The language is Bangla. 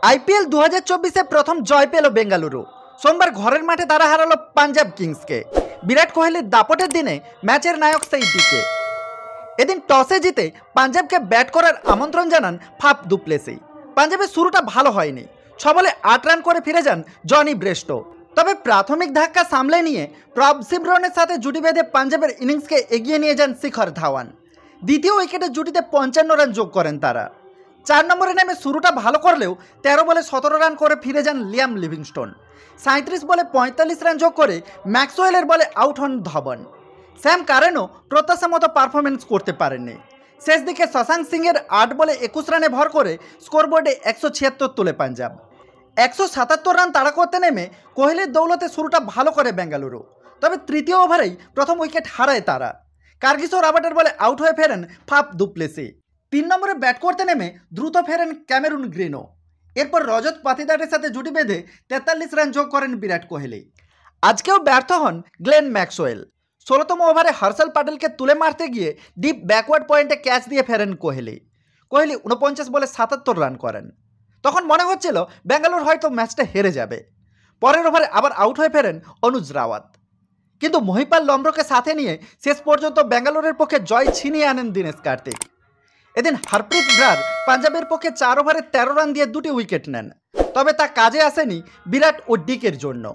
আইপিএল 2024-এ প্রথম জয় পেল বেঙ্গালুরু। সোমবার ঘরের মাঠে তারা হারালো পাঞ্জাব কিংসকে। বিরাট কোহলির দাপটের দিনে ম্যাচের নায়ক সেই ডিকে। এদিন টসে জিতে পাঞ্জাবকে ব্যাট করার আমন্ত্রণ জানান ফাফ দু প্লেসি। পাঞ্জাবের শুরুটা ভালো হয়নি, 6 বলে 8 রান করে ফিরে যান জনি ব্রেস্টো। তবে প্রাথমিক ধাক্কা সামলে নিয়ে প্রভ সিমরনের সাথে জুটি বেঁধে পাঞ্জাবের ইনিংসকে এগিয়ে নিয়ে যান শিখর ধাওয়ান। দ্বিতীয় উইকেটে জুটিতে 55 রান যোগ করেন তারা। 4 নম্বরে নেমে শুরুটা ভালো করলেও 13 বলে 17 রান করে ফিরে যান লিয়াম লিভিংস্টোন। 37 বলে 45 রান যোগ করে ম্যাক্সওয়েলের বলে আউট হন ধবন। স্যাম কারেনও প্রত্যাশা মতো পারফরমেন্স করতে পারেননি। শেষ দিকে শশাঙ্ক সিংয়ের 8 বলে 21 রানে ভর করে স্কোরবোর্ডে 176 তোলে পাঞ্জাব। 177 রান তাড়া করতে নেমে কোহলির দৌলতে শুরুটা ভালো করে বেঙ্গালুরু। তবে তৃতীয় ওভারেই প্রথম উইকেট হারায় তারা। কার্গিসো রাবার্টের বলে আউট হয়ে ফেরেন ফাফ দু প্লেসি। 3 নম্বরে ব্যাট করতে নেমে দ্রুত ফেরেন ক্যামেরুন গ্রিনো। এরপর রজত পাতিদারের সাথে জুটি বেঁধে 43 রান যোগ করেন বিরাট কোহলি। আজকেও ব্যর্থ হন গ্লেন ম্যাক্সওয়েল। 16তম ওভারে হর্ষল প্যাটেলকে তুলে মারতে গিয়ে ডিপ ব্যাকওয়ার্ড পয়েন্টে ক্যাচ দিয়ে ফেরেন কোহলি। 49 বলে 77 রান করেন। তখন মনে হচ্ছিল বেঙ্গালুরু হয়তো ম্যাচটা হেরে যাবে। পরের ওভারে আবার আউট হয়ে ফেরেন অনুজ রাওয়াত। কিন্তু মহিপাল লম্ব্রকে সাথে নিয়ে শেষ পর্যন্ত বেঙ্গালুরুর পক্ষে জয় ছিনিয়ে আনেন দীনেশ কার্তিক। এদিন হরপ্রীত ব্রার পাঞ্জাবের পক্ষে 4 ওভারে 13 রান দিয়ে 2টি উইকেট নেন। তবে তা কাজে আসেনি বিরাট ও ডিকের জন্য।